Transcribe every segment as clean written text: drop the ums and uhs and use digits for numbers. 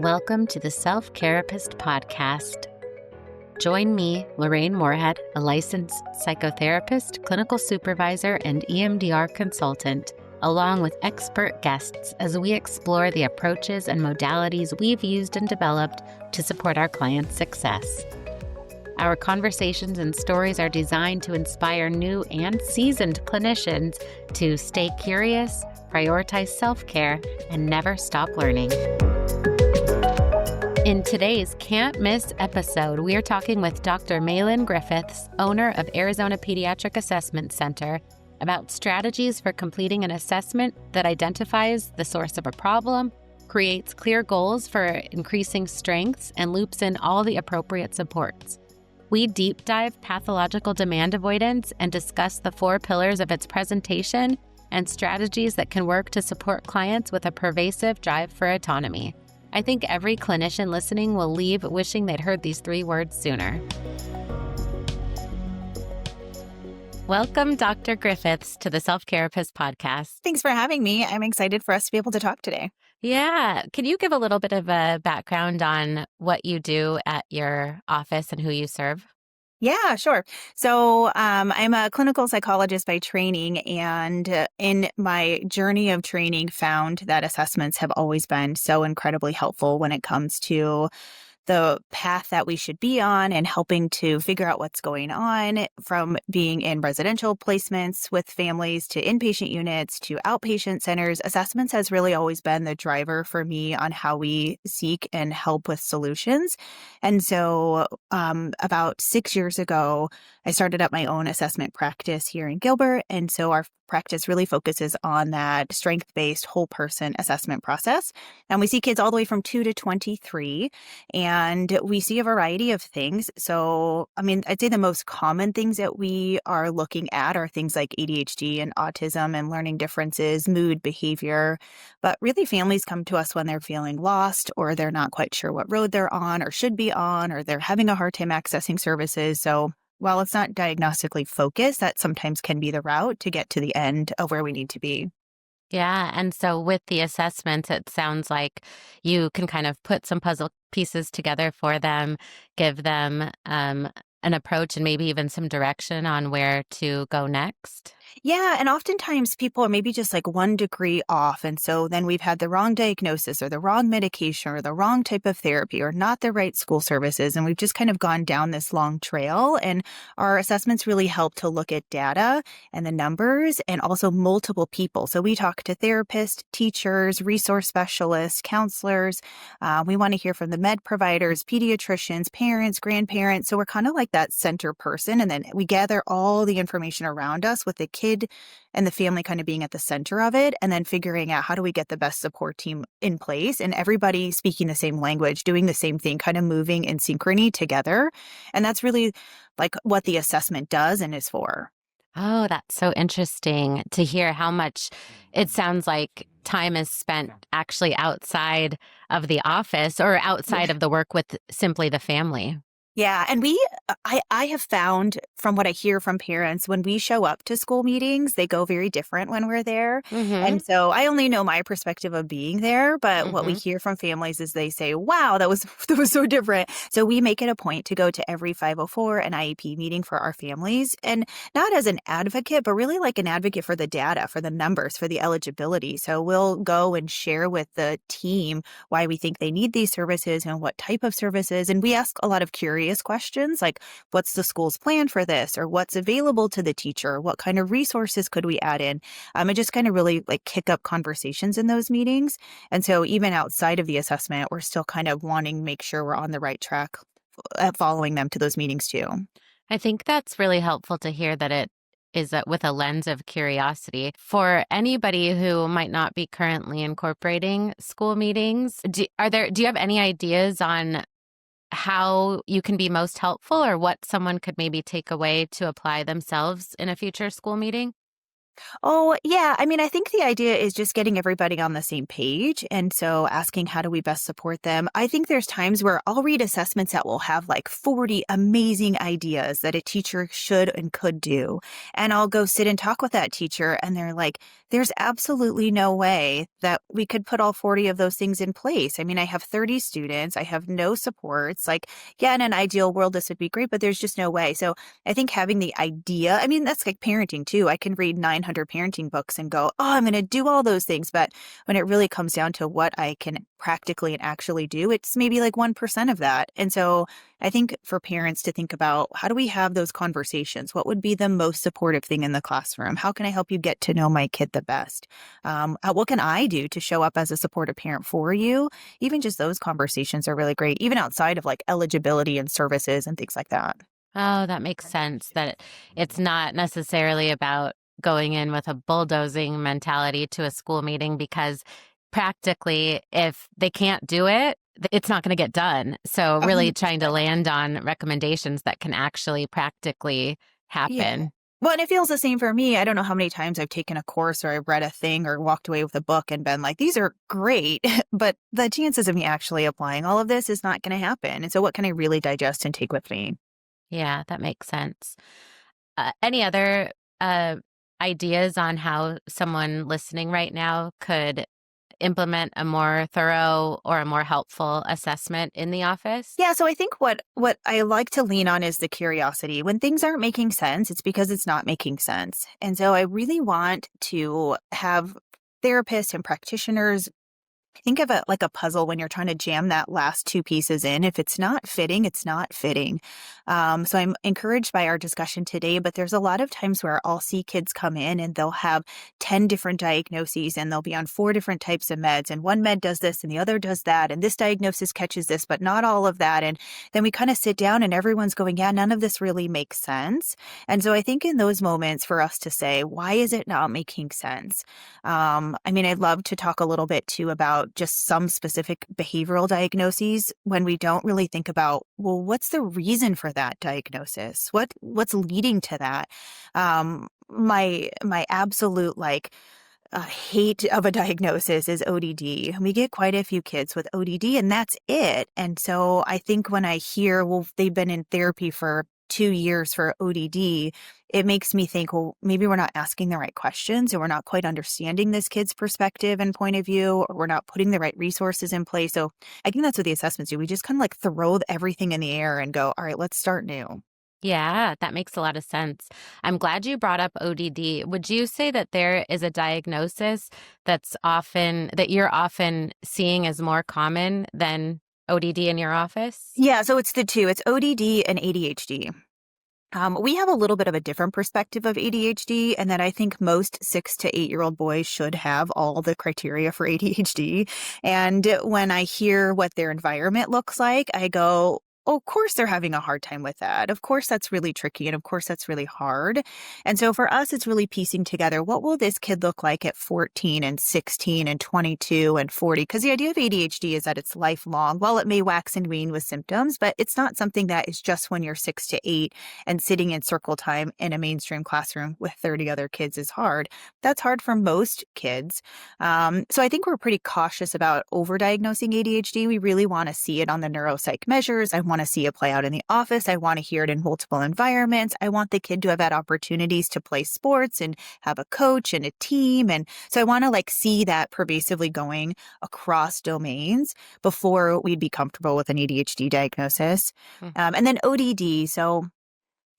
Welcome to the Self Careapist Podcast. Join me, Lorain Moorehead, a licensed psychotherapist, clinical supervisor, and EMDR consultant, along with expert guests as we explore the approaches and modalities we've used and developed to support our clients' success. Our conversations and stories are designed to inspire new and seasoned clinicians to stay curious, prioritize self-care, and never stop learning. In today's Can't Miss episode, we are talking with Dr. Maylin Griffiths, owner of Arizona Pediatric Assessment Center, about strategies for completing an assessment that identifies the source of a problem, creates clear goals for increasing strengths, and loops in all the appropriate supports. We deep dive pathological demand avoidance and discuss the 4 pillars of its presentation and strategies that can work to support clients with a pervasive drive for autonomy. I think every clinician listening will leave wishing they'd heard these 3 words sooner. Welcome, Dr. Griffiths, to the Self Careapist Podcast. Thanks for having me. I'm excited for us to be able to talk today. Yeah. Can you give a little bit of a background on what you do at your office and who you serve? Yeah, sure. So I'm a clinical psychologist by training, and in my journey of training found that assessments have always been so incredibly helpful when it comes to the path that we should be on and helping to figure out what's going on, from being in residential placements with families to inpatient units to outpatient centers. Assessments has really always been the driver for me on how we seek and help with solutions. And so about 6 years ago, I started up my own assessment practice here in Gilbert. And so our practice really focuses on that strength-based whole person assessment process. And we see kids all the way from 2 to 23. And we see a variety of things. So, I'd say the most common things that we are looking at are things like ADHD and autism and learning differences, mood, behavior. But really, families come to us when they're feeling lost, or they're not quite sure what road they're on or should be on, or they're having a hard time accessing services. So while it's not diagnostically focused, that sometimes can be the route to get to the end of where we need to be. Yeah. And so with the assessments, it sounds like you can kind of put some puzzle pieces together for them, give them an approach and maybe even some direction on where to go next. Yeah. And oftentimes people are maybe just like 1 degree off. And so then we've had the wrong diagnosis or the wrong medication or the wrong type of therapy or not the right school services. And we've just kind of gone down this long trail. And our assessments really help to look at data and the numbers and also multiple people. So we talk to therapists, teachers, resource specialists, counselors. We want to hear from the med providers, pediatricians, parents, grandparents. So we're kind of like that center person. And then we gather all the information around us with the kid and the family kind of being at the center of it, and then figuring out how do we get the best support team in place and everybody speaking the same language, doing the same thing, kind of moving in synchrony together. And that's really like what the assessment does and is for. Oh, that's so interesting to hear how much it sounds like time is spent actually outside of the office or outside of the work with simply the family. Yeah. And I have found from what I hear from parents, when we show up to school meetings, they go very different when we're there. Mm-hmm. And so I only know my perspective of being there, but what we hear from families is they say, wow, that was so different. So we make it a point to go to every 504 and IEP meeting for our families, and not as an advocate, but really like an advocate for the data, for the numbers, for the eligibility. So we'll go and share with the team why we think they need these services and what type of services. And we ask a lot of curious questions like, what's the school's plan for this, or what's available to the teacher? What kind of resources could we add in? And just kind of really like kick up conversations in those meetings. And so even outside of the assessment, we're still kind of wanting to make sure we're on the right track at following them to those meetings too. I think that's really helpful to hear that it is with a lens of curiosity. For anybody who might not be currently incorporating school meetings, do you have any ideas on how you can be most helpful, or what someone could maybe take away to apply themselves in a future school meeting? Oh, yeah. I mean, I think the idea is just getting everybody on the same page. And so asking, how do we best support them? I think there's times where I'll read assessments that will have like 40 amazing ideas that a teacher should and could do. And I'll go sit and talk with that teacher. And they're like, there's absolutely no way that we could put all 40 of those things in place. I mean, I have 30 students. I have no supports. Like, yeah, in an ideal world, this would be great, but there's just no way. So I think having the idea, I mean, that's like parenting too. I can read 900 parenting books and go, oh, I'm going to do all those things. But when it really comes down to what I can practically and actually do, it's maybe like 1% of that. And so I think for parents to think about, how do we have those conversations? What would be the most supportive thing in the classroom? How can I help you get to know my kid the best? What can I do to show up as a supportive parent for you? Even just those conversations are really great, even outside of like eligibility and services and things like that. Oh, that makes sense, that it's not necessarily about going in with a bulldozing mentality to a school meeting, because practically, if they can't do it, it's not going to get done. So really trying to land on recommendations that can actually practically Yeah. happen. Well, and it feels the same for me. I don't know how many times I've taken a course or I've read a thing or walked away with a book and been like, these are great, but the chances of me actually applying all of this is not going to happen. And so what can I really digest and take with me? Yeah, that makes sense. Any other ideas on how someone listening right now could implement a more thorough or a more helpful assessment in the office? Yeah, so I think what I like to lean on is the curiosity. When things aren't making sense, it's because it's not making sense. And so I really want to have therapists and practitioners think of it like a puzzle when you're trying to jam that last two pieces in. If it's not fitting, it's not fitting. So I'm encouraged by our discussion today, but there's a lot of times where I'll see kids come in and they'll have 10 different diagnoses and they'll be on 4 different types of meds. And one med does this and the other does that. And this diagnosis catches this, but not all of that. And then we kind of sit down and everyone's going, yeah, none of this really makes sense. And so I think in those moments for us to say, why is it not making sense? I mean, I'd love to talk a little bit too about just some specific behavioral diagnoses when we don't really think about, well, what's the reason for that diagnosis? What's leading to that? My absolute hate of a diagnosis is ODD. We get quite a few kids with ODD and that's it. And so I think when I hear, well, they've been in therapy for 2 years for ODD, it makes me think, well, maybe we're not asking the right questions or we're not quite understanding this kid's perspective and point of view, or we're not putting the right resources in place. So I think that's what the assessments do. We just kind of like throw everything in the air and go, all right, let's start new. Yeah, that makes a lot of sense. I'm glad you brought up ODD. Would you say that there is a diagnosis that you're often seeing as more common than ODD in your office? Yeah, so it's the two. It's ODD and ADHD. We have a little bit of a different perspective of ADHD, and that I think most 6 to 8-year-old boys should have all the criteria for ADHD. And when I hear what their environment looks like, I go, oh, of course they're having a hard time with that. Of course that's really tricky, and of course that's really hard. And so for us, it's really piecing together, what will this kid look like at 14 and 16 and 22 and 40? Because the idea of ADHD is that it's lifelong. While it may wax and wane with symptoms, but it's not something that is just when you're 6 to 8 and sitting in circle time in a mainstream classroom with 30 other kids is hard. That's hard for most kids. So I think we're pretty cautious about overdiagnosing ADHD. We really want to see it on the neuropsych measures. I want to see it play out in the office. I want to hear it in multiple environments. I want the kid to have had opportunities to play sports and have a coach and a team. And so I want to see that pervasively going across domains before we'd be comfortable with an ADHD diagnosis. And then ODD. So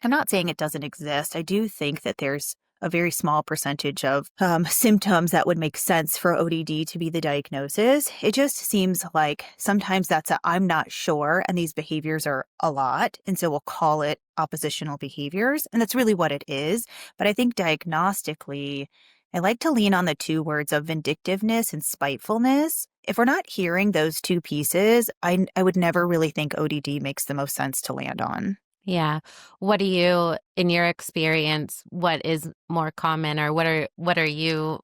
I'm not saying it doesn't exist. I do think that there's a very small percentage of symptoms that would make sense for ODD to be the diagnosis. It just seems like sometimes that's I'm not sure, and these behaviors are a lot, and so we'll call it oppositional behaviors, and that's really what it is. But I think diagnostically, I like to lean on the 2 words of vindictiveness and spitefulness. If we're not hearing those 2 pieces, I would never really think ODD makes the most sense to land on. Yeah. What do you, in your experience, what is more common, or what are you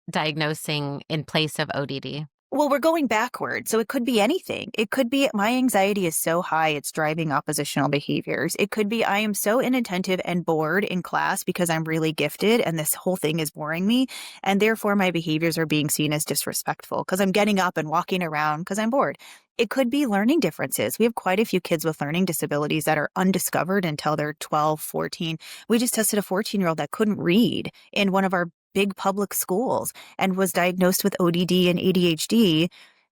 diagnosing in place of ODD? Well, we're going backwards. So it could be anything. It could be my anxiety is so high, it's driving oppositional behaviors. It could be I am so inattentive and bored in class because I'm really gifted and this whole thing is boring me. And therefore, my behaviors are being seen as disrespectful because I'm getting up and walking around because I'm bored. It could be learning differences. We have quite a few kids with learning disabilities that are undiscovered until they're 12, 14. We just tested a 14-year-old that couldn't read in one of our big public schools and was diagnosed with ODD and ADHD,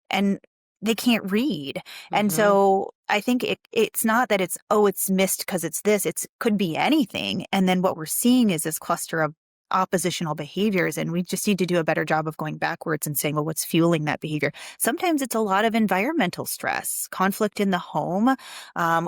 and they can't read. And so I think it's not that it's missed because it's this. It could be anything. And then what we're seeing is this cluster of oppositional behaviors, and we just need to do a better job of going backwards and saying, well, what's fueling that behavior? Sometimes it's a lot of environmental stress, conflict in the home.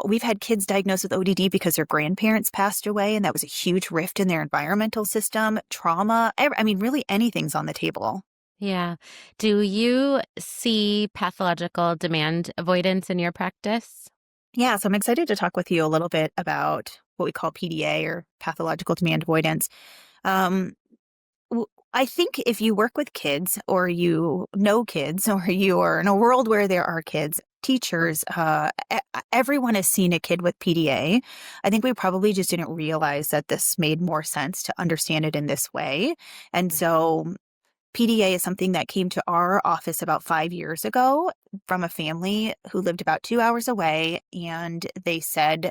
We've had kids diagnosed with ODD because their grandparents passed away, and that was a huge rift in their environmental system, trauma. I mean, really anything's on the table. Yeah. Do you see pathological demand avoidance in your practice? Yeah, so I'm excited to talk with you a little bit about what we call PDA, or pathological demand avoidance. Um, I think if you work with kids, or you know kids, or you are in a world where there are kids, teachers, everyone has seen a kid with PDA. I think we probably just didn't realize that this made more sense to understand it in this way. And so PDA is something that came to our office about 5 years ago from a family who lived about 2 hours away. And they said,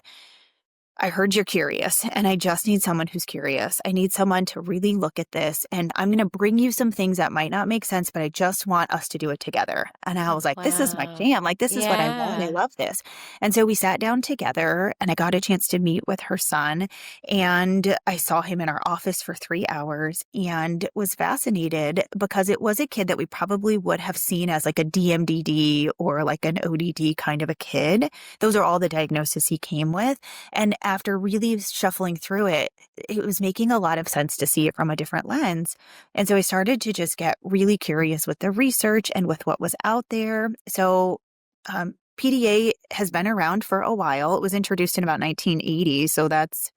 I heard you're curious, and I just need someone who's curious. I need someone to really look at this, and I'm going to bring you some things that might not make sense, but I just want us to do it together. And I was like, this is my jam. Like, this is what I want. I love this. And so we sat down together, and I got a chance to meet with her son, and I saw him in our office for 3 hours and was fascinated because it was a kid that we probably would have seen as like a DMDD or like an ODD kind of a kid. Those are all the diagnoses he came with. And after really shuffling through it, it was making a lot of sense to see it from a different lens. And so I started to just get really curious with the research and with what was out there. So PDA has been around for a while. It was introduced in about 1980. So that's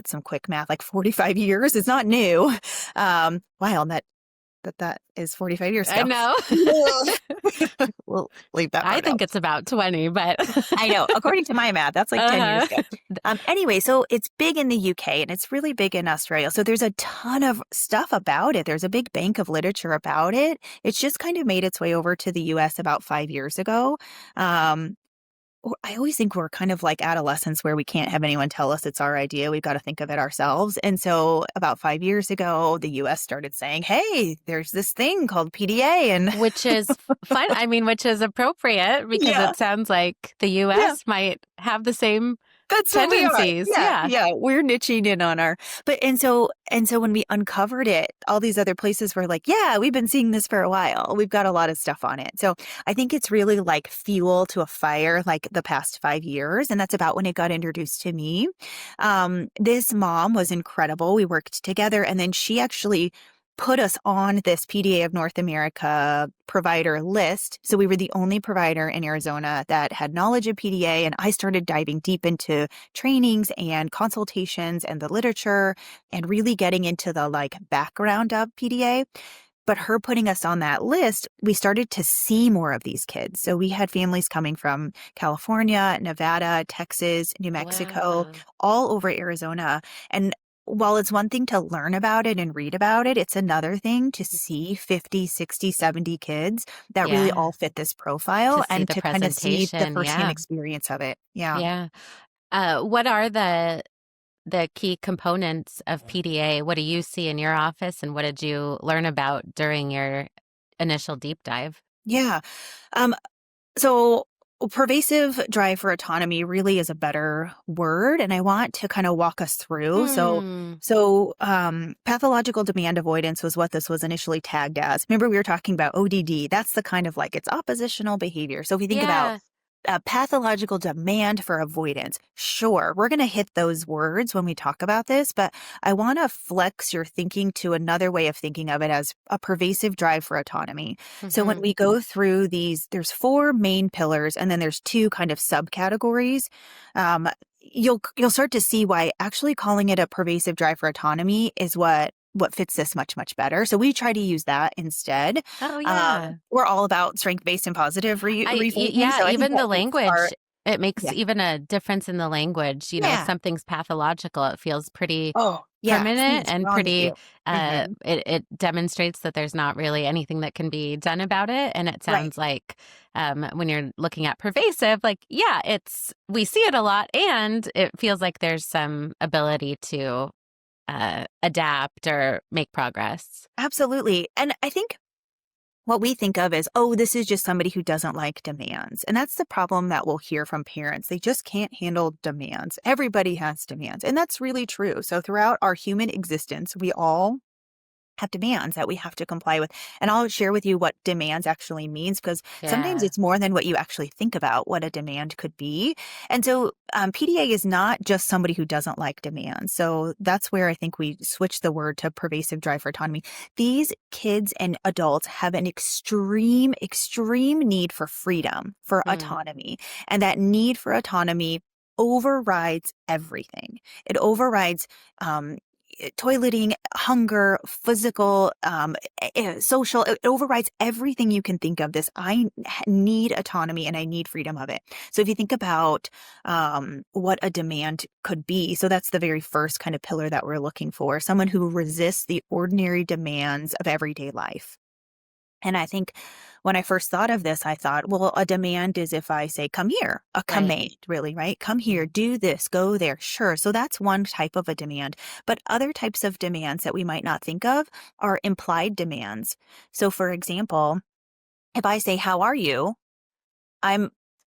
some quick math, like 45 years. It's not new. Wow, that is 45 years ago. I know. We'll leave that. I think it's about 20, but I know. According to my math, that's like 10 years ago. Anyway, so it's big in the UK and it's really big in Australia. So there's a ton of stuff about it. There's a big bank of literature about it. It's just kind of made its way over to the US about 5 years ago. I always think we're kind of like adolescents where we can't have anyone tell us it's our idea. We've got to think of it ourselves. And so about 5 years ago, the U.S. started saying, hey, there's this thing called PDA. And which is fun. I mean, which is appropriate because it sounds like the U.S. might have the same tendencies. Yeah, we're niching in on and so when we uncovered it, all these other places were like, yeah, we've been seeing this for a while. We've got a lot of stuff on it. So I think it's really like fuel to a fire, like the past 5 years. And that's about when it got introduced to me. This mom was incredible. We worked together, and then she actually put us on this PDA of North America provider list. So we were the only provider in Arizona that had knowledge of PDA. And I started diving deep into trainings and consultations and the literature and really getting into the like background of PDA. But her putting us on that list, we started to see more of these kids. So we had families coming from California, Nevada, Texas, New Mexico, all over Arizona. And while it's one thing to learn about it and read about it, it's another thing to see 50, 60, 70 kids that really all fit this profile and to kind of see the firsthand experience of it. Yeah. What are the key components of PDA? What do you see in your office, and what did you learn about during your initial deep dive? Yeah. So Pervasive Drive for Autonomy really is a better word, and I want to kind of walk us through. So pathological demand avoidance was what this was initially tagged as. Remember, we were talking about ODD. That's the kind of like it's oppositional behavior. So if we think about pathological demand for avoidance, sure, we're going to hit those words when we talk about this, but I want to flex your thinking to another way of thinking of it as a pervasive drive for autonomy. So when we go through these, there's 4 main pillars, and then there's 2 kind of subcategories. You'll start to see why actually calling it a pervasive drive for autonomy is what what fits this much, much better. So we try to use that instead. Oh, yeah. We're all about strength-based and positive reframing. So I think even that the makes language, it makes yeah. even a difference in the language. You know, if Yeah. something's pathological, it feels pretty Oh, yeah. permanent Something's and wrong with pretty, you. Mhm. it demonstrates that there's not really anything that can be done about it. And it Right. sounds like when you're looking at pervasive, like, yeah, we see it a lot and it feels like there's some ability to adapt or make progress. Absolutely. And I think what we think of is, oh, this is just somebody who doesn't like demands. And that's the problem that we'll hear from parents. They just can't handle demands. Everybody has demands. And that's really true. So throughout our human existence, we all have demands that we have to comply with. And I'll share with you what demands actually means, because sometimes Yeah. it's more than what you actually think about what a demand could be. And so PDA is not just somebody who doesn't like demands. So that's where I think we switch the word to pervasive drive for autonomy. These kids and adults have an extreme, extreme need for freedom, for Mm. autonomy. And that need for autonomy overrides everything. It overrides toileting, hunger, physical, social. It overrides everything you can think of. Need autonomy and I need freedom of it. So if you think about what a demand could be, so that's the very first kind of pillar that we're looking for, someone who resists the ordinary demands of everyday life. And I think when I first thought of this, I thought, well, a demand is if I say, come here, a Right. command, really, right? Come here, do this, go there. Sure. So that's one type of a demand. But other types of demands that we might not think of are implied demands. So for example, if I say, how are you? I'm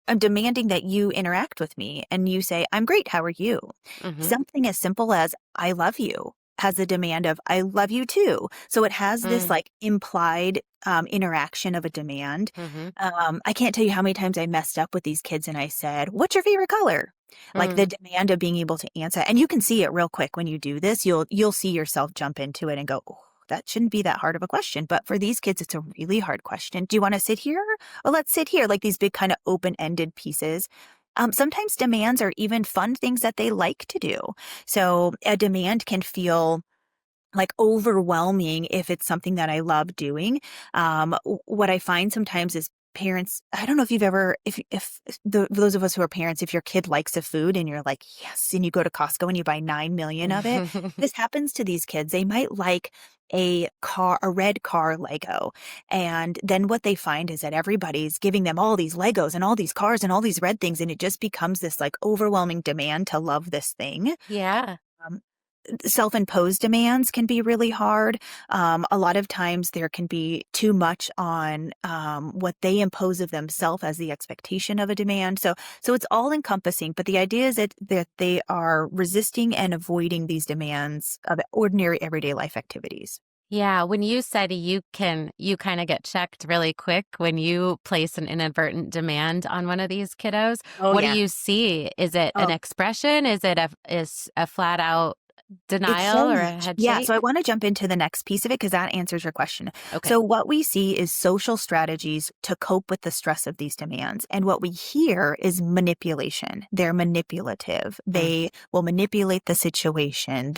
I'm demanding that you interact with me and you say, I'm great. How are you? Mm-hmm. Something as simple as I love you has a demand of I love you too. So it has this Mm. like implied interaction of a demand. Mm-hmm. I can't tell you how many times I messed up with these kids and I said, what's your favorite color? Like Mm. the demand of being able to answer. And you can see it real quick when you do this. You'll see yourself jump into it and go, oh, that shouldn't be that hard of a question. But for these kids, it's a really hard question. Do you want to sit here? Well, let's sit here, like these big kind of open-ended pieces. Sometimes demands are even fun things that they like to do. So a demand can feel like overwhelming if it's something that I love doing. What I find sometimes is parents, I don't know if you've ever, if those of us who are parents, if your kid likes a food and you're like, yes, and you go to Costco and you buy 9 million of it, this happens to these kids. They might like a red car Lego. And then what they find is that everybody's giving them all these Legos and all these cars and all these red things. And it just becomes this like overwhelming demand to love this thing. Yeah. Um, Self-imposed demands can be really hard. A lot of times there can be too much on what they impose of themselves as the expectation of a demand. So it's all encompassing, but the idea is that they are resisting and avoiding these demands of ordinary everyday life activities. Yeah, when you said you kind of get checked really quick when you place an inadvertent demand on one of these kiddos. Oh What do yeah. you see? Is it an Oh, expression? Is it a flat out it's denial so or a much. head Yeah. So I shake? want to jump into the next piece of it because that answers your question. Okay. So what we see is social strategies to cope with the stress of these demands. And what we hear is manipulation. They're manipulative. Mm, They will manipulate the situation.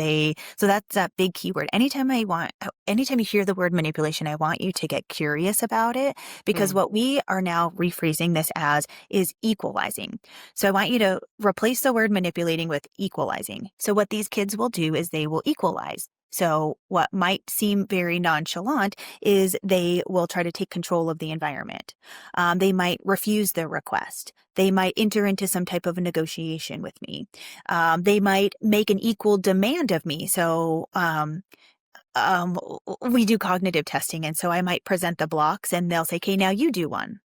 So that's that big keyword. Anytime you hear the word manipulation, I want you to get curious about it, because mm, what we are now rephrasing this as is equalizing. So I want you to replace the word manipulating with equalizing. So what these kids will do is they will equalize. So what might seem very nonchalant is they will try to take control of the environment. They might refuse the request. They might enter into some type of a negotiation with me. They might make an equal demand of me. So um, we do cognitive testing. And so I might present the blocks and they'll say, okay, now you do one.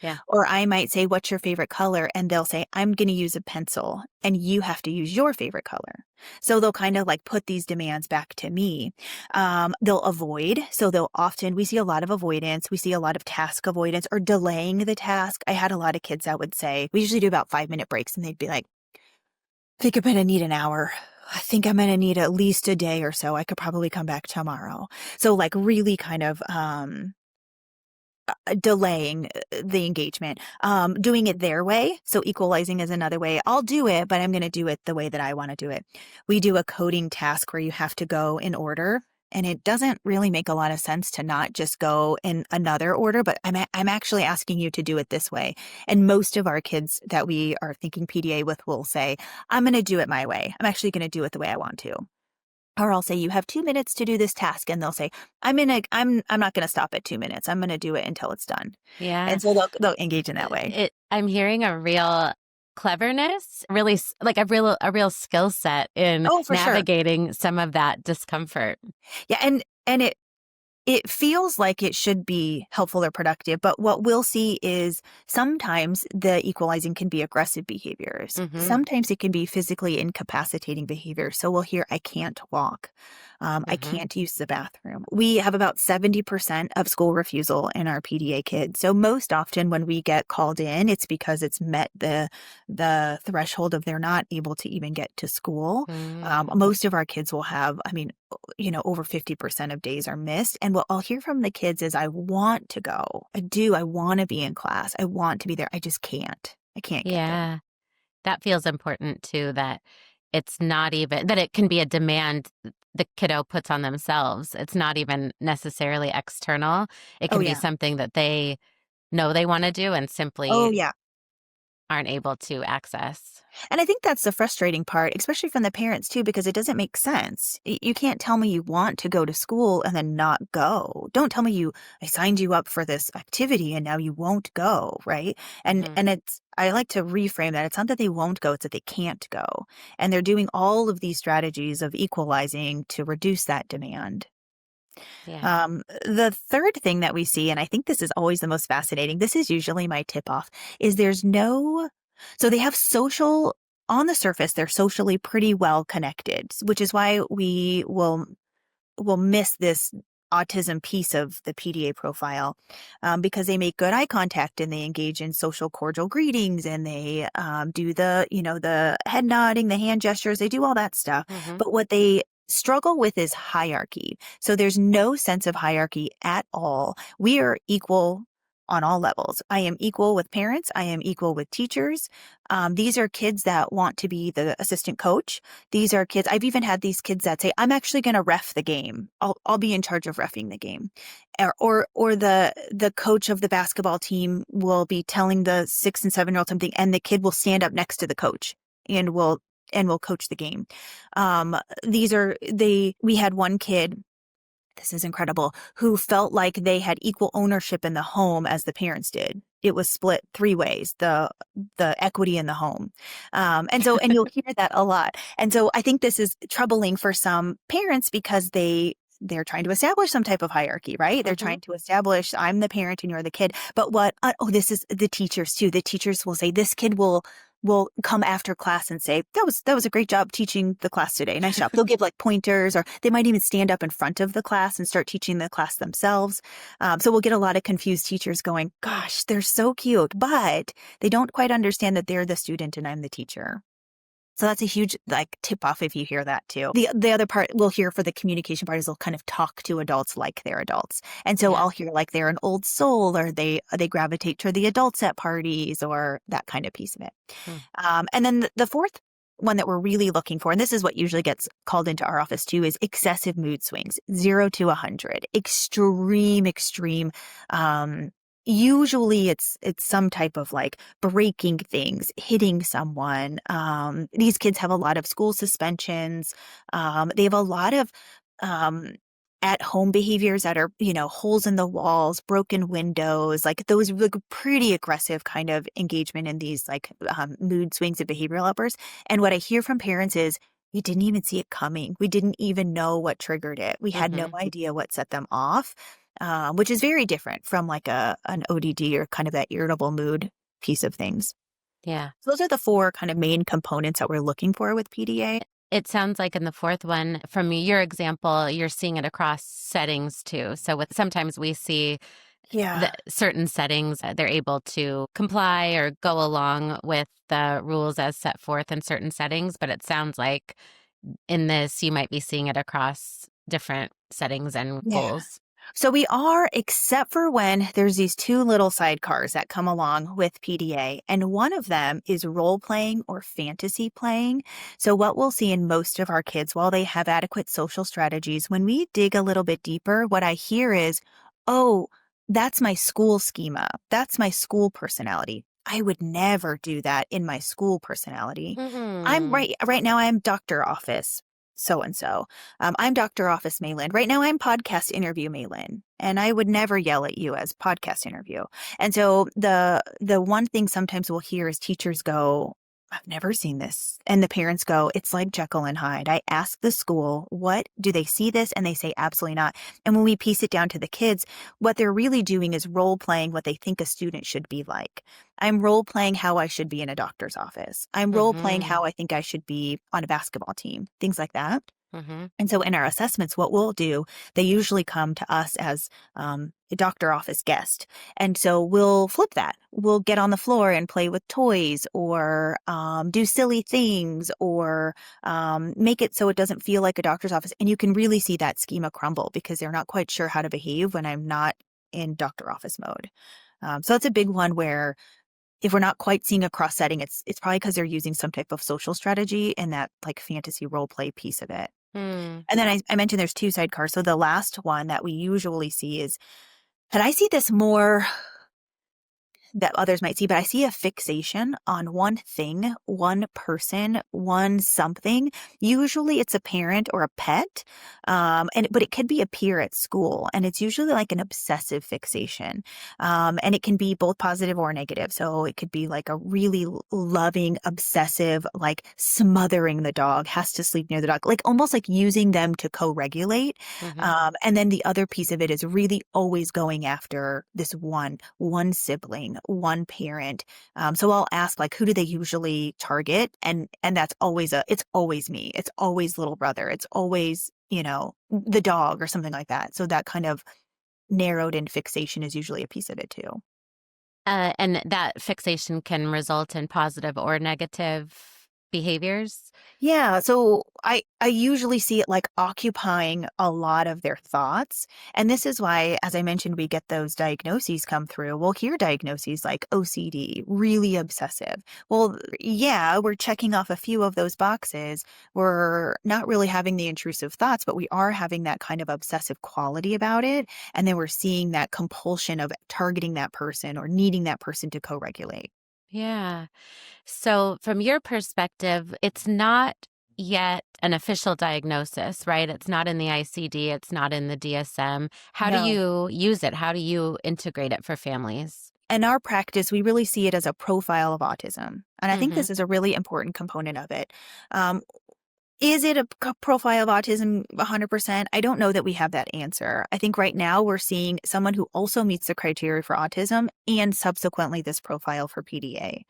yeah. Or I might say, what's your favorite color? And they'll say, I'm going to use a pencil and you have to use your favorite color. So they'll kind of like put these demands back to me. They'll avoid. So we see a lot of avoidance. We see a lot of task avoidance or delaying the task. I had a lot of kids that would say, we usually do about 5-minute breaks and they'd be like, I think I'm going to need an hour. I think I'm going to need at least a day or so. I could probably come back tomorrow. So like really kind of, delaying the engagement, doing it their way. So equalizing is another way. I'll do it, but I'm going to do it the way that I want to do it. We do a coding task where you have to go in order. And it doesn't really make a lot of sense to not just go in another order, but I'm actually asking you to do it this way. And most of our kids that we are thinking PDA with will say, I'm going to do it my way. I'm actually going to do it the way I want to. Or I'll say, you have 2 minutes to do this task. And they'll say, I'm not going to stop at 2 minutes. I'm going to do it until it's done. Yeah. And so they'll engage in that way. I'm hearing a real cleverness, really like a real skill set in Oh, for navigating some of that discomfort. Yeah. And it feels like it should be helpful or productive, but what we'll see is sometimes the equalizing can be aggressive behaviors. Mm-hmm. Sometimes it can be physically incapacitating behavior. So we'll hear, I can't walk. I can't use the bathroom. We have about 70% of school refusal in our PDA kids. So most often when we get called in, it's because it's met the threshold of they're not able to even get to school. Most of our kids will have, over 50% of days are missed. And what I'll hear from the kids is, I want to go. I want to be in class. I want to be there. I just can't. I can't get there. That feels important too, that it's not even, that it can be a demand the kiddo puts on themselves. It's not even necessarily external. It can be something that they know they want to do and simply aren't able to access. And I think that's the frustrating part, especially from the parents too, because it doesn't make sense. You can't tell me you want to go to school and then not go. Don't tell me I signed you up for this activity and now you won't go, right? And I like to reframe that. It's not that they won't go, it's that they can't go. And they're doing all of these strategies of equalizing to reduce that demand. Yeah. The third thing that we see, and I think this is always the most fascinating, this is usually my tip off, is so they have on the surface, they're socially pretty well connected, which is why we will miss this autism piece of the PDA profile, because they make good eye contact and they engage in social cordial greetings and they do the head nodding, the hand gestures, they do all that stuff. But what they struggle with is hierarchy. So there's no sense of hierarchy at all. We are equal on all levels. I am equal with parents. I am equal with teachers. These are kids that want to be the assistant coach. These are kids. I've even had these kids that say, I'm actually going to ref the game. I'll be in charge of reffing the game. Or the coach of the basketball team will be telling the 6 and 7-year-old something, and the kid will stand up next to the coach and will coach the game. We had one kid, this is incredible, who felt like they had equal ownership in the home as the parents did. It was split 3 ways, the equity in the home. And you'll hear that a lot. And so I think this is troubling for some parents because they're trying to establish some type of hierarchy, right? They're trying to establish, I'm the parent and you're the kid. But this is the teachers too. The teachers will say, this kid will come after class and say, that was a great job teaching the class today. Nice job. They'll give like pointers, or they might even stand up in front of the class and start teaching the class themselves. So we'll get a lot of confused teachers going, gosh, they're so cute, but they don't quite understand that they're the student and I'm the teacher. So that's a huge tip off if you hear that too. The other part we'll hear for the communication part is they'll kind of talk to adults like they're adults. And so I'll hear like they're an old soul, or they gravitate to the adults at parties, or that kind of piece of it. And then the fourth one that we're really looking for, and this is what usually gets called into our office too, is excessive mood swings, 0 to 100, extreme. Usually it's some type of like breaking things, hitting someone. These kids have a lot of school suspensions. They have a lot of at-home behaviors that are, holes in the walls, broken windows, like those pretty aggressive kind of engagement in these mood swings and behavioral outbursts. And what I hear from parents is, we didn't even see it coming. We didn't even know what triggered it. We had no idea what set them off. Which is very different from like an ODD or kind of that irritable mood piece of things. Yeah. So those are the 4 kind of main components that we're looking for with PDA. It sounds like in the fourth one, from your example, you're seeing it across settings too. So sometimes we see certain settings, they're able to comply or go along with the rules as set forth in certain settings. But it sounds like in this, you might be seeing it across different settings and goals. So we are, except for when there's these two little sidecars that come along with PDA, and one of them is role playing or fantasy playing. So what we'll see in most of our kids, while they have adequate social strategies, when we dig a little bit deeper, what I hear is, oh, that's my school schema. That's my school personality. I would never do that in my school personality. I'm right now, I'm doctor office so and so. I'm Dr. Office Maylin. Right now, I'm podcast interview Maylin, and I would never yell at you as podcast interview. And so the one thing sometimes we'll hear is teachers go, I've never seen this. And the parents go, it's like Jekyll and Hyde. I ask the school, what do they see this? And they say, absolutely not. And when we piece it down to the kids, what they're really doing is role playing what they think a student should be like. I'm role playing how I should be in a doctor's office. I'm role playing how I think I should be on a basketball team, things like that. And so in our assessments, what we'll do, they usually come to us as a doctor office guest. And so we'll flip that. We'll get on the floor and play with toys or do silly things or make it so it doesn't feel like a doctor's office. And you can really see that schema crumble because they're not quite sure how to behave when I'm not in doctor office mode. So that's a big one where if we're not quite seeing a cross setting, it's probably because they're using some type of social strategy and that like fantasy role play piece of it. And then I mentioned there's two sidecars. So the last one that we usually see is, and I see this more that others might see, but I see a fixation on one thing, one person, one something. Usually it's a parent or a pet, but it could be a peer at school, and it's usually like an obsessive fixation, and it can be both positive or negative. So it could be like a really loving, obsessive, like smothering the dog, has to sleep near the dog, like almost like using them to co-regulate. And then the other piece of it is really always going after this one sibling, one parent. So I'll ask like, who do they usually target? And that's always it's always me. It's always little brother. It's always, the dog or something like that. So that kind of narrowed in fixation is usually a piece of it too. And that fixation can result in positive or negative behaviors? Yeah. So I usually see it like occupying a lot of their thoughts. And this is why, as I mentioned, we get those diagnoses come through. We'll hear diagnoses like OCD, really obsessive. Well, yeah, we're checking off a few of those boxes. We're not really having the intrusive thoughts, but we are having that kind of obsessive quality about it. And then we're seeing that compulsion of targeting that person or needing that person to co-regulate. Yeah. So from your perspective, it's not yet an official diagnosis, right? It's not in the ICD. It's not in the DSM. How do you use it? How do you integrate it for families? In our practice, we really see it as a profile of autism. And I think this is a really important component of it. Is it a profile of autism 100%? I don't know that we have that answer. I think right now we're seeing someone who also meets the criteria for autism and subsequently this profile for PDA.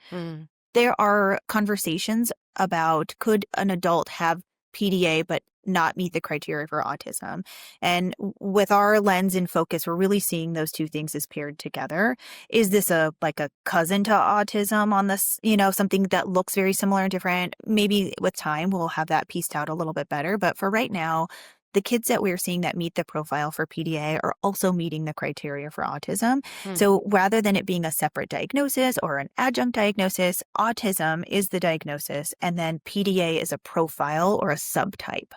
There are conversations about could an adult have PDA but not meet the criteria for autism. And with our lens in focus, we're really seeing those two things as paired together. Is this like a cousin to autism on this, something that looks very similar and different? Maybe with time, we'll have that pieced out a little bit better. But for right now, the kids that we're seeing that meet the profile for PDA are also meeting the criteria for autism. So rather than it being a separate diagnosis or an adjunct diagnosis, autism is the diagnosis, and then PDA is a profile or a subtype.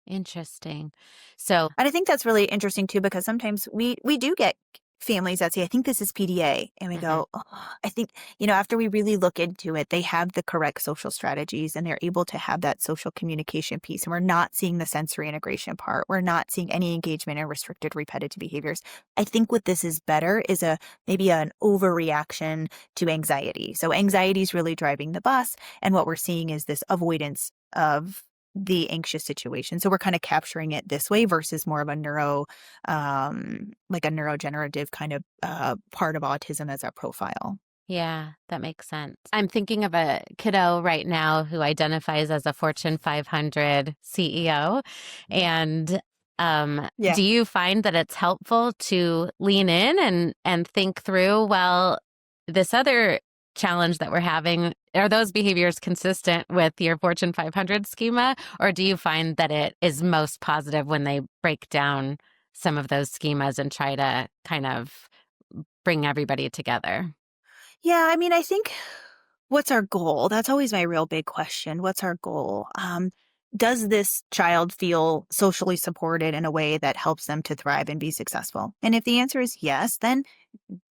Interesting. So, and I think that's really interesting too, because sometimes we do get families that say, I think this is PDA. And we go, oh, I think, after we really look into it, they have the correct social strategies and they're able to have that social communication piece. And we're not seeing the sensory integration part. We're not seeing any engagement in restricted repetitive behaviors. I think what this is better is maybe an overreaction to anxiety. So anxiety is really driving the bus. And what we're seeing is this avoidance of the anxious situation. So we're kind of capturing it this way versus more of a like a neurodegenerative kind of part of autism as a profile. Yeah, that makes sense. I'm thinking of a kiddo right now who identifies as a Fortune 500 CEO. And do you find that it's helpful to lean in and think through, well, this other challenge that we're having, are those behaviors consistent with your Fortune 500 schema? Or do you find that it is most positive when they break down some of those schemas and try to kind of bring everybody together? Yeah, I mean, I think what's our goal? That's always my real big question. What's our goal? Does this child feel socially supported in a way that helps them to thrive and be successful? And if the answer is yes, then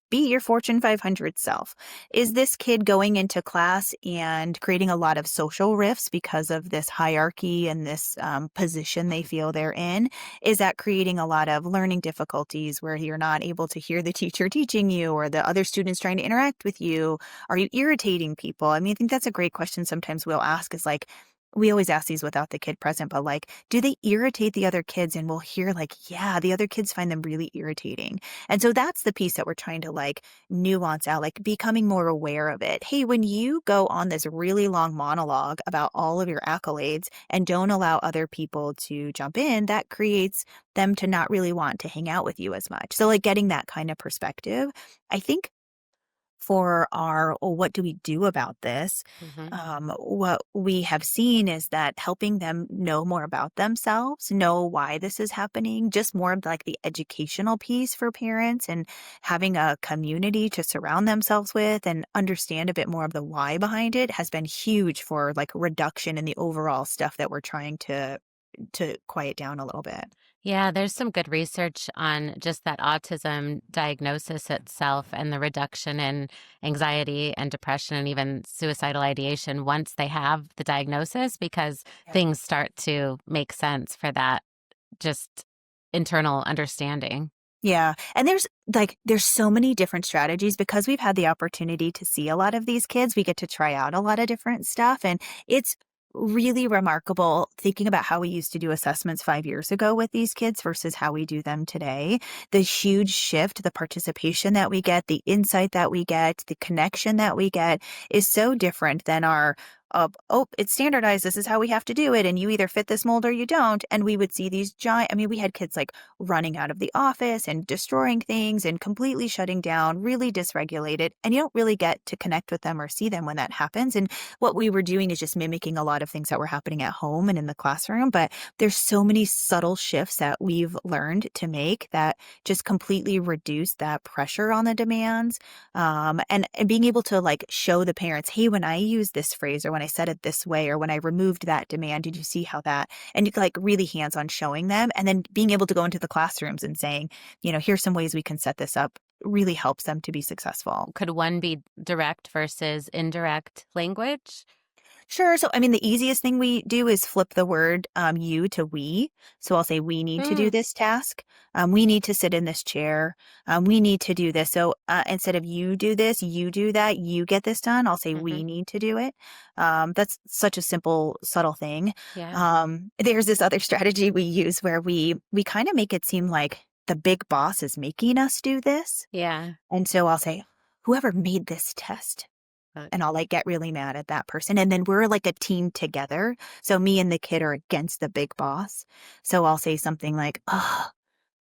be your Fortune 500 self. Is this kid going into class and creating a lot of social rifts because of this hierarchy and this position they feel they're in? Is that creating a lot of learning difficulties where you're not able to hear the teacher teaching you or the other students trying to interact with you? Are you irritating people? I mean, I think that's a great question sometimes we'll ask is like, we always ask these without the kid present, but like, do they irritate the other kids? And we'll hear like, yeah, the other kids find them really irritating. And so that's the piece that we're trying to like nuance out, like becoming more aware of it. Hey, when you go on this really long monologue about all of your accolades and don't allow other people to jump in, that creates them to not really want to hang out with you as much. So like getting that kind of perspective, I think for our, oh, what do we do about this? Mm-hmm. What we have seen is that helping them know more about themselves, know why this is happening, just more of like the educational piece for parents and having a community to surround themselves with and understand a bit more of the why behind it has been huge for like reduction in the overall stuff that we're trying to quiet down a little bit. Yeah, there's some good research on just that autism diagnosis itself and the reduction in anxiety and depression and even suicidal ideation once they have the diagnosis, because Yeah. things start to make sense for that just internal understanding. Yeah. And there's so many different strategies because we've had the opportunity to see a lot of these kids. We get to try out a lot of different stuff. And it's really remarkable thinking about how we used to do assessments 5 years ago with these kids versus how we do them today. The huge shift, the participation that we get, the insight that we get, the connection that we get is so different than our oh, it's standardized. This is how we have to do it. And you either fit this mold or you don't. And we would see these giant, I mean, we had kids like running out of the office and destroying things and completely shutting down, really dysregulated. And you don't really get to connect with them or see them when that happens. And what we were doing is just mimicking a lot of things that were happening at home and in the classroom. But there's so many subtle shifts that we've learned to make that just completely reduce that pressure on the demands. And being able to like show the parents, hey, when I use this phrase or when I said it this way, or when I removed that demand, did you see how that, and you like really hands-on showing them and then being able to go into the classrooms and saying, here's some ways we can set this up really helps them to be successful. Could one be direct versus indirect language? Sure. So, I mean, the easiest thing we do is flip the word you to we. So I'll say, we need to do this task. We need to sit in this chair. We need to do this. So instead of you do this, you do that, you get this done, I'll say, we need to do it. That's such a simple, subtle thing. Yeah. There's this other strategy we use where we kind of make it seem like the big boss is making us do this. Yeah. And so I'll say, whoever made this test. And I'll like get really mad at that person. And then we're like a team together. So me and the kid are against the big boss. So I'll say something like, oh,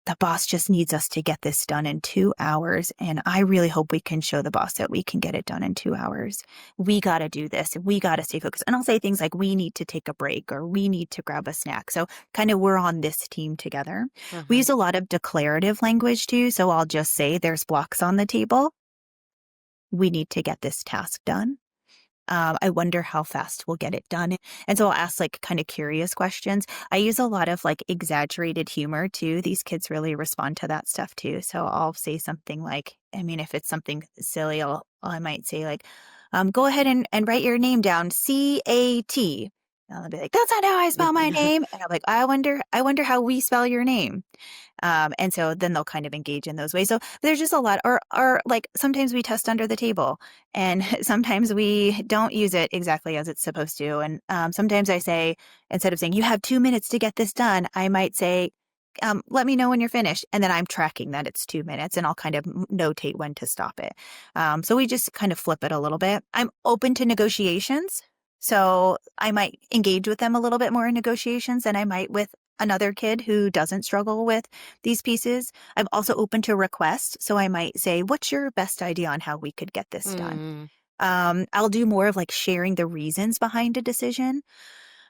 the boss just needs us to get this done in 2 hours. And I really hope we can show the boss that we can get it done in 2 hours. We got to do this. We got to stay focused. And I'll say things like, we need to take a break or we need to grab a snack. So kind of we're on this team together. We use a lot of declarative language too. So I'll just say there's blocks on the table. We need to get this task done. I wonder how fast we'll get it done. And so I'll ask like kind of curious questions. I use a lot of like exaggerated humor too. These kids really respond to that stuff too. So I'll say something like, I mean, if it's something silly, I might say like, go ahead and write your name down, C-A-T. And I'll be like, that's not how I spell my name. And I'm like, I wonder how we spell your name. And so then they'll kind of engage in those ways. So there's just a lot, or like sometimes we test under the table and sometimes we don't use it exactly as it's supposed to. And sometimes I say, instead of saying, you have 2 minutes to get this done, I might say, let me know when you're finished. And then I'm tracking that it's 2 minutes and I'll kind of notate when to stop it. So we just kind of flip it a little bit. I'm open to negotiations. So I might engage with them a little bit more in negotiations than I might with another kid who doesn't struggle with these pieces. I'm also open to requests. So I might say, what's your best idea on how we could get this done? I'll do more of like sharing the reasons behind a decision.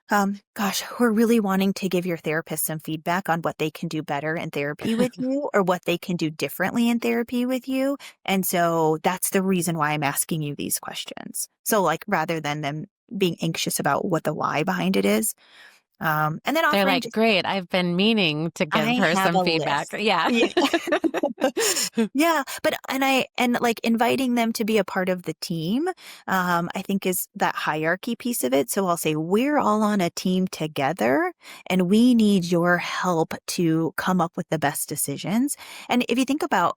Gosh, we're really wanting to give your therapist some feedback on what they can do better in therapy with you or what they can do differently in therapy with you. And so that's the reason why I'm asking you these questions. So like rather than them being anxious about what the why behind it is. And then They're offering like, just, great, I've been meaning to give I her have some a feedback. list. Yeah. Yeah. Yeah, but and like inviting them to be a part of the team, I think is that hierarchy piece of it. So I'll say we're all on a team together, and we need your help to come up with the best decisions. And if you think about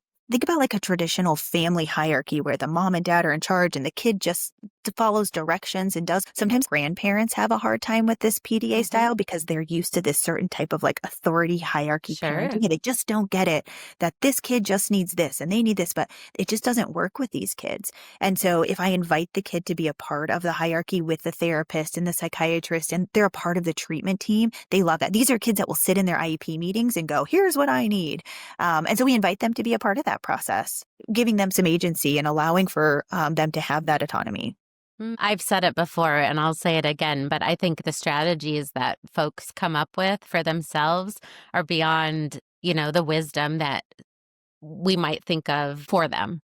like a traditional family hierarchy where the mom and dad are in charge and the kid just follows directions and does. Sometimes grandparents have a hard time with this PDA style because they're used to this certain type of like authority hierarchy Sure. parenting. And they just don't get it that this kid just needs this and they need this, but it just doesn't work with these kids. And so if I invite the kid to be a part of the hierarchy with the therapist and the psychiatrist, and they're a part of the treatment team, they love that. These are kids that will sit in their IEP meetings and go, here's what I need. And so we invite them to be a part of that process, giving them some agency and allowing for them to have that autonomy. I've said it before and I'll say it again, but I think the strategies that folks come up with for themselves are beyond, the wisdom that we might think of for them.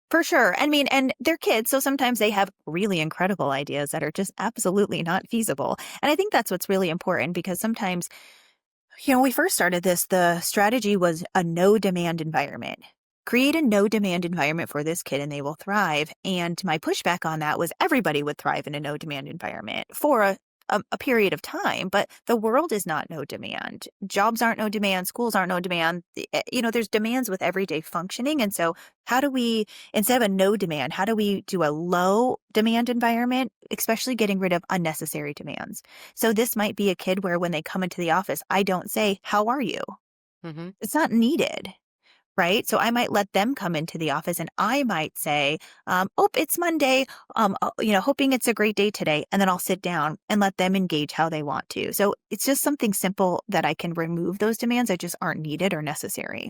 For sure. I mean, and they're kids, so sometimes they have really incredible ideas that are just absolutely not feasible. And I think that's what's really important because sometimes, when we first started this, the strategy was a no demand environment. Create a no demand environment for this kid and they will thrive. And my pushback on that was everybody would thrive in a no demand environment for a period of time, but the world is not no demand. Jobs aren't no demand. Schools aren't no demand. There's demands with everyday functioning. And so how do we, instead of a no demand, how do we do a low demand environment, especially getting rid of unnecessary demands? So this might be a kid where when they come into the office, I don't say, how are you? Mm-hmm. It's not needed. Right. So I might let them come into the office and I might say, oh, it's Monday, hoping it's a great day today. And then I'll sit down and let them engage how they want to. So it's just something simple that I can remove those demands that just aren't needed or necessary.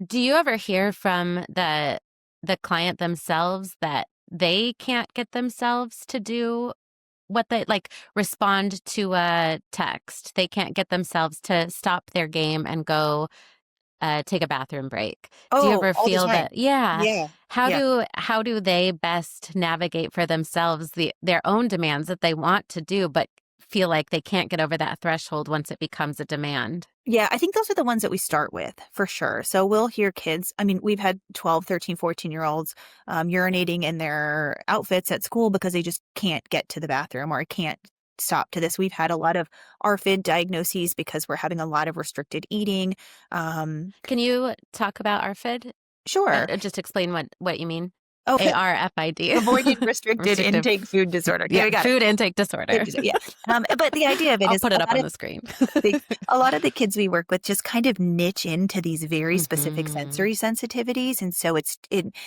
Do you ever hear from the client themselves that they can't get themselves to do what they respond to a text? They can't get themselves to stop their game and go take a bathroom break. Do you Oh, ever all the feel time. that? Yeah. Yeah. How Yeah. do they best navigate for themselves their own demands that they want to do, but feel like they can't get over that threshold once it becomes a demand? Yeah, I think those are the ones that we start with for sure. So we'll hear kids. I mean, we've had 12, 13, 14-year-olds urinating in their outfits at school because they just can't get to the bathroom or can't stop to this. We've had a lot of ARFID diagnoses because we're having a lot of restricted eating. Can you talk about ARFID? Sure. Just explain what you mean. Oh, ARFID. avoided restricted intake food disorder. Okay, Yeah, we got food intake disorder. it. Yeah. But the idea of it I'll is put it up on the screen. a lot of the kids we work with just kind of niche into these very specific Mhm. sensory sensitivities. And so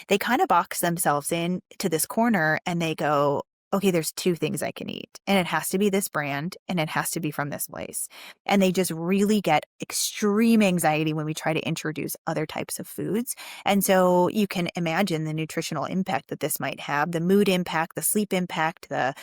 they kind of box themselves in to this corner and they go, okay, there's two things I can eat and it has to be this brand and it has to be from this place. And they just really get extreme anxiety when we try to introduce other types of foods. And so you can imagine the nutritional impact that this might have, the mood impact, the sleep impact, the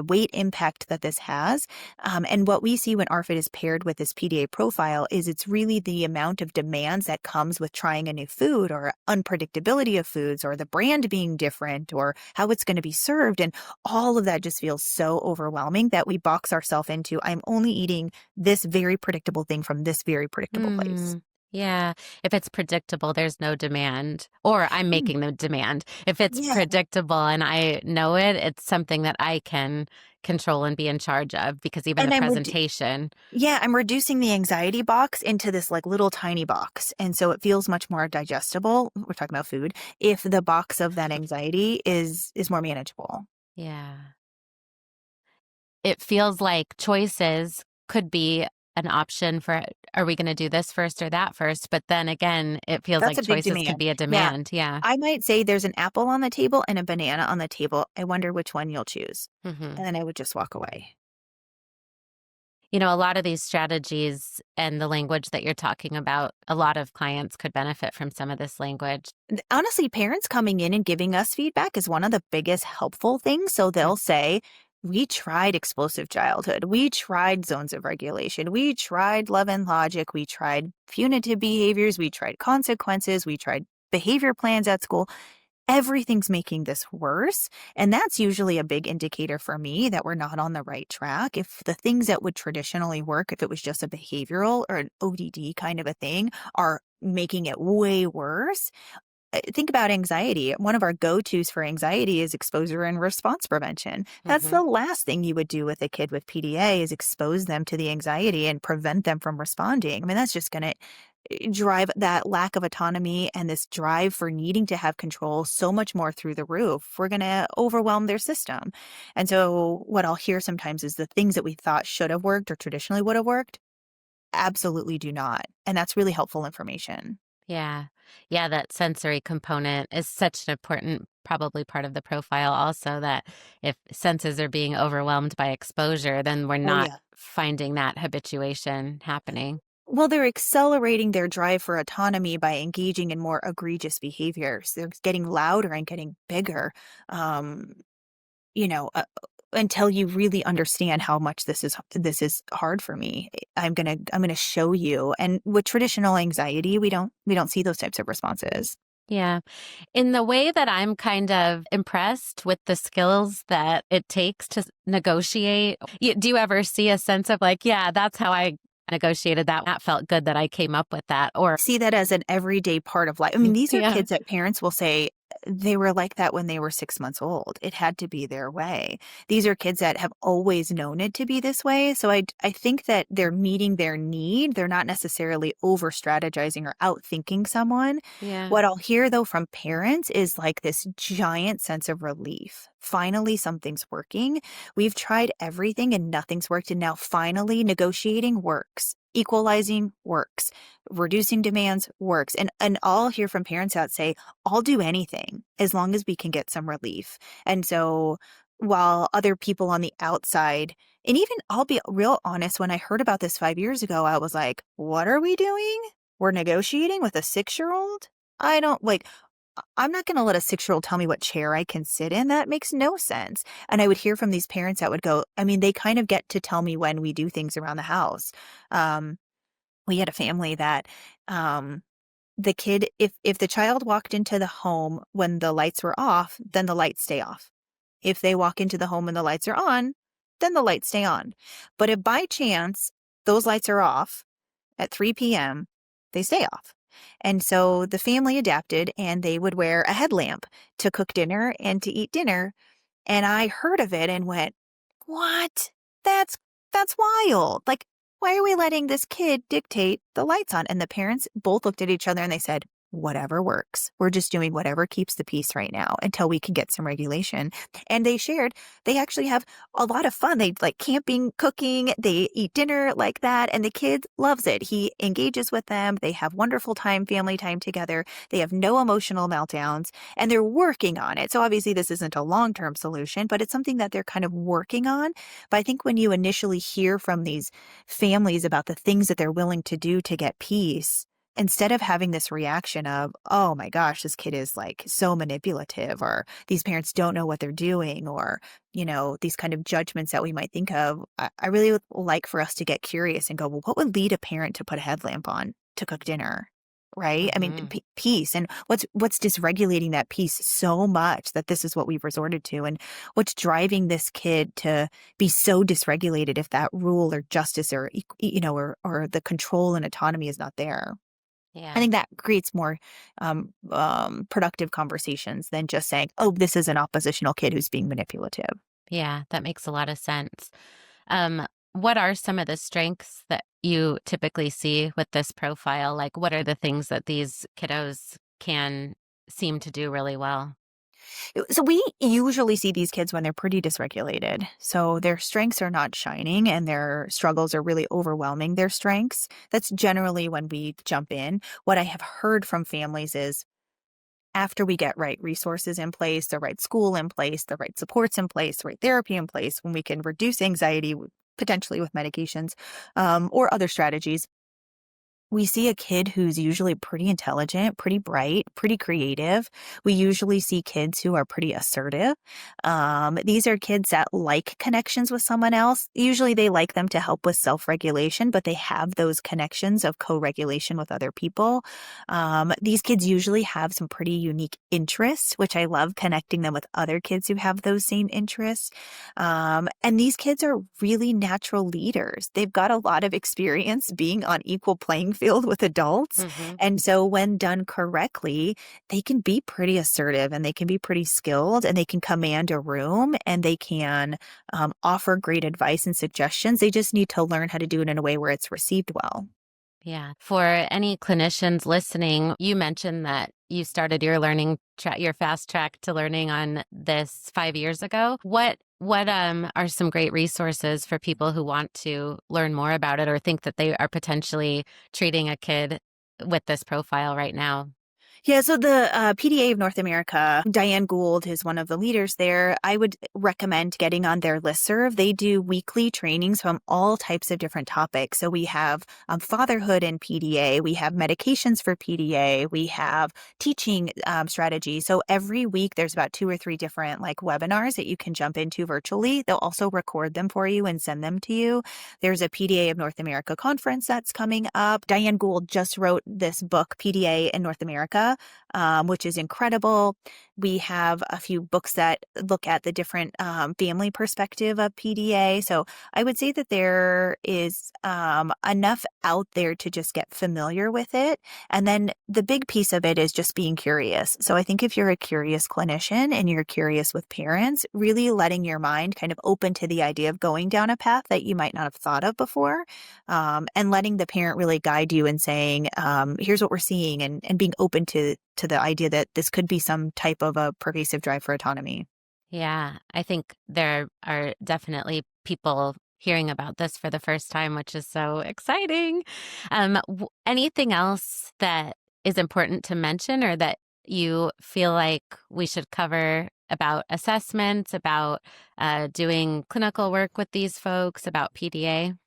weight impact that this has. And what we see when ARFID is paired with this PDA profile is it's really the amount of demands that comes with trying a new food or unpredictability of foods or the brand being different or how it's going to be served. And all of that just feels so overwhelming that we box ourselves into, I'm only eating this very predictable thing from this very predictable place. Yeah. If it's predictable, there's no demand. Or I'm making the demand. If it's Yeah. predictable and I know it, it's something that I can control and be in charge of because even And the presentation. I'm reducing the anxiety box into this like little tiny box. And so it feels much more digestible. We're talking about food. If the box of that anxiety is more manageable. Yeah. It feels like choices could be an option for, are we going to do this first or that first? But then again, it feels That's like a big choices could demand. be a demand. Yeah. I might say there's an apple on the table and a banana on the table. I wonder which one you'll choose. And then I would just walk away. A lot of these strategies and the language that you're talking about, a lot of clients could benefit from some of this language. Honestly, parents coming in and giving us feedback is one of the biggest helpful things. So they'll say, we tried explosive childhood. We tried zones of regulation. We tried love and logic. We tried punitive behaviors. We tried consequences. We tried behavior plans at school. Everything's making this worse. And that's usually a big indicator for me that we're not on the right track. If the things that would traditionally work, if it was just a behavioral or an ODD kind of a thing, are making it way worse. Think about anxiety. One of our go-tos for anxiety is exposure and response prevention. That's Mm-hmm. the last thing you would do with a kid with PDA is expose them to the anxiety and prevent them from responding. I mean, that's just going to drive that lack of autonomy and this drive for needing to have control so much more through the roof. We're going to overwhelm their system. And so what I'll hear sometimes is the things that we thought should have worked or traditionally would have worked absolutely do not. And that's really helpful information. Yeah. Yeah, that sensory component is such an important, probably part of the profile also, that if senses are being overwhelmed by exposure, then we're Oh, not yeah. finding that habituation happening. Well, they're accelerating their drive for autonomy by engaging in more egregious behaviors. They're getting louder and getting bigger, um, you know, uh, until you really understand how much this is hard for me. I'm gonna show you. And with traditional anxiety, we don't see those types of responses. Yeah. In the way that I'm kind of impressed with the skills that it takes to negotiate, do you ever see a sense of like, yeah, that's how I negotiated that? That felt good that I came up with that. Or, See that as an everyday part of life. I mean, these are yeah. kids that parents will say they were like that when they were 6 months old. It had to be their way. These are kids that have always known it to be this way. So I think that they're meeting their need. They're not necessarily over strategizing or out thinking someone. Yeah. What I'll hear though from parents is like this giant sense of relief. Finally, something's working. We've tried everything and nothing's worked. And now finally negotiating works. Equalizing works. Reducing demands works. And I'll hear from parents that say, I'll do anything as long as we can get some relief. And so while other people on the outside, and even I'll be real honest, when I heard about this 5 years ago, I was like, what are we doing? We're negotiating with a 6-year-old? I don't like, I'm not going to let a 6-year-old tell me what chair I can sit in. That makes no sense. And I would hear from these parents that would go, I mean, they kind of get to tell me when we do things around the house. Um, we had a family that um, the kid, if the child walked into the home when the lights were off, then the lights stay off. If they walk into the home when the lights are on, then the lights stay on. But if by chance those lights are off at 3 p.m., they stay off. And so the family adapted and they would wear a headlamp to cook dinner and to eat dinner. And I heard of it and went, what? That's wild. Like, why are we letting this kid dictate the lights on? And the parents both looked at each other and they said, whatever works. We're just doing whatever keeps the peace right now until we can get some regulation. And they shared, they actually have a lot of fun. They like camping, cooking, they eat dinner like that. And the kid loves it. He engages with them. They have wonderful time, family time together. They have no emotional meltdowns and they're working on it. So obviously this isn't a long-term solution, but it's something that they're kind of working on. But I think when you initially hear from these families about the things that they're willing to do to get peace, instead of having this reaction of, oh my gosh, this kid is like so manipulative, or these parents don't know what they're doing, or, these kind of judgments that we might think of, I really would like for us to get curious and go, well, what would lead a parent to put a headlamp on to cook dinner? Right? I mean, Mhm. peace. And what's dysregulating that peace so much that this is what we've resorted to? And what's driving this kid to be so dysregulated if that rule or justice or, or the control and autonomy is not there? I Yeah. think that creates more productive conversations than just saying, oh, this is an oppositional kid who's being manipulative. Yeah. That makes a lot of sense. Um, what are some of the strengths that you typically see with this profile? Like, what are the things that these kiddos can seem to do really well? So we usually see these kids when they're pretty dysregulated. So their strengths are not shining and their struggles are really overwhelming their strengths. That's generally when we jump in. What I have heard from families is after we get right resources in place, the right school in place, the right supports in place, the right therapy in place, when we can reduce anxiety, potentially with medications or other strategies, we see a kid who's usually pretty intelligent, pretty bright, pretty creative. We usually see kids who are pretty assertive. These are kids that like connections with someone else. Usually they like them to help with self-regulation, but they have those connections of co-regulation with other people. These kids usually have some pretty unique interests, which I love connecting them with other kids who have those same interests. And these kids are really natural leaders. They've got a lot of experience being on equal playing field with adults. Mm-hmm. And so when done correctly, they can be pretty assertive and they can be pretty skilled and they can command a room and they can offer great advice and suggestions. They just need to learn how to do it in a way where it's received well. Yeah. For any clinicians listening, you mentioned that you started your your fast track to learning on this 5 years ago. What are some great resources for people who want to learn more about it or think that they are potentially treating a kid with this profile right now? Yeah, so the PDA of North America, Diane Gould is one of the leaders there. I would recommend getting on their listserv. They do weekly trainings from all types of different topics. So we have fatherhood in PDA, we have medications for PDA, we have teaching strategies. So every week there's about 2 or 3 different webinars that you can jump into virtually. They'll also record them for you and send them to you. There's a PDA of North America conference that's coming up. Diane Gould just wrote this book, PDA in North America, which is incredible. We have a few books that look at the different family perspective of PDA. So I would say that there is enough out there to just get familiar with it. And then the big piece of it is just being curious. So I think if you're a curious clinician and you're curious with parents, really letting your mind kind of open to the idea of going down a path that you might not have thought of before, and letting the parent really guide you and saying, here's what we're seeing, and being open to the idea that this could be some type of a pervasive drive for autonomy. Yeah, I think there are definitely people hearing about this for the first time, which is so exciting. Anything else that is important to mention or that you feel like we should cover about assessments, about doing clinical work with these folks, about PDA?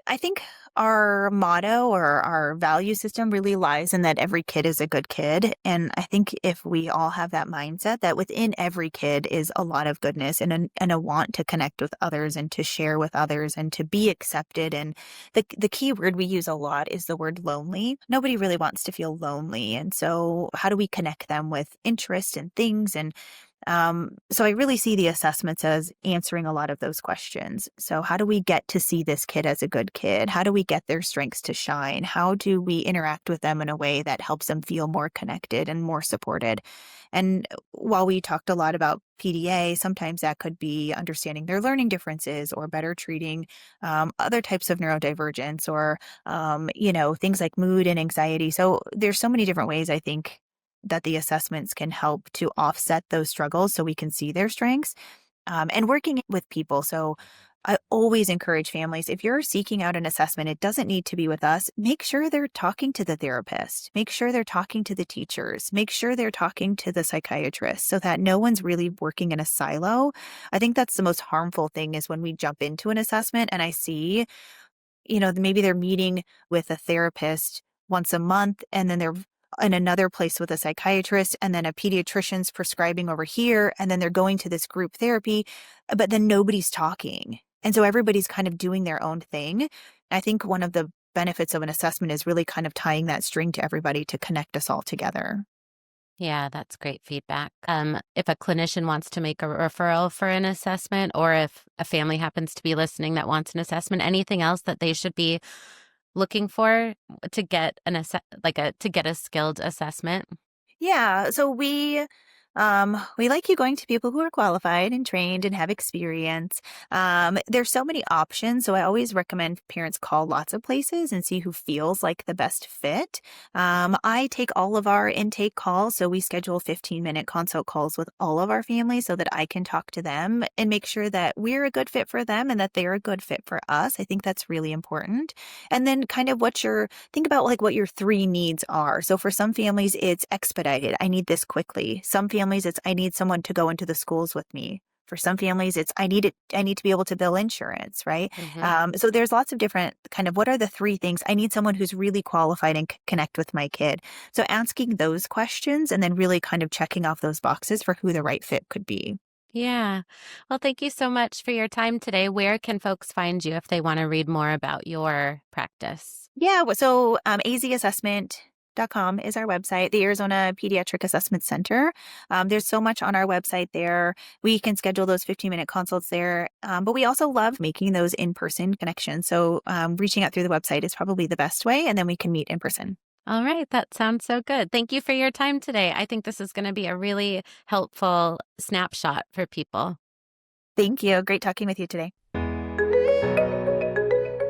I think our motto or our value system really lies in that every kid is a good kid. And I think if we all have that mindset that within every kid is a lot of goodness and a want to connect with others and to share with others and to be accepted. And the key word we use a lot is the word lonely. Nobody really wants to feel lonely. And so how do we connect them with interest and things? And so I really see the assessments as answering a lot of those questions. So how do we get to see this kid as a good kid? How do we get their strengths to shine? How do we interact with them in a way that helps them feel more connected and more supported? And while we talked a lot about PDA, sometimes that could be understanding their learning differences or better treating other types of neurodivergence or, things like mood and anxiety. So there's so many different ways I think that the assessments can help to offset those struggles so we can see their strengths, and working with people. So I always encourage families, if you're seeking out an assessment, it doesn't need to be with us. Make sure they're talking to the therapist. Make sure they're talking to the teachers. Make sure they're talking to the psychiatrist so that no one's really working in a silo. I think that's the most harmful thing is when we jump into an assessment and I see, maybe they're meeting with a therapist once a month and then they're in another place with a psychiatrist and then a pediatrician's prescribing over here and then they're going to this group therapy, but then nobody's talking. And so everybody's kind of doing their own thing. I think one of the benefits of an assessment is really kind of tying that string to everybody to connect us all together. Yeah, that's great feedback. If a clinician wants to make a referral for an assessment, or if a family happens to be listening that wants an assessment, anything else that they should be looking for to get to get a skilled assessment? Yeah, so we like you going to people who are qualified and trained and have experience. There's so many options, so I always recommend parents call lots of places and see who feels like the best fit. I take all of our intake calls, so we schedule 15-minute consult calls with all of our families so that I can talk to them and make sure that we're a good fit for them and that they're a good fit for us. I think that's really important. And then kind of think about what your 3 needs are. So for some families, it's expedited. I need this quickly. Some families, it's I need someone to go into the schools with me. For some families, it's I need to be able to bill insurance, right? Mm-hmm. So there's lots of different kind of what are the three things? I need someone who's really qualified and connect with my kid. So asking those questions and then really kind of checking off those boxes for who the right fit could be. Yeah. Well, thank you so much for your time today. Where can folks find you if they want to read more about your practice? Yeah, so azassessment.com is our website, the Arizona Pediatric Assessment Center. There's so much on our website there. We can schedule those 15-minute consults there, but we also love making those in-person connections. So reaching out through the website is probably the best way, and then we can meet in person. All right. That sounds so good. Thank you for your time today. I think this is going to be a really helpful snapshot for people. Thank you. Great talking with you today.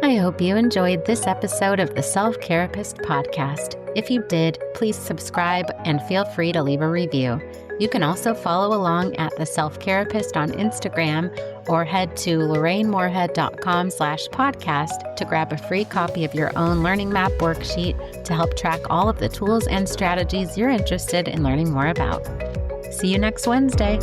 I hope you enjoyed this episode of the Self Careapist Podcast. If you did, please subscribe and feel free to leave a review. You can also follow along at the Self Careapist on Instagram or head to lorainmoorehead.com/podcast to grab a free copy of your own learning map worksheet to help track all of the tools and strategies you're interested in learning more about. See you next Wednesday.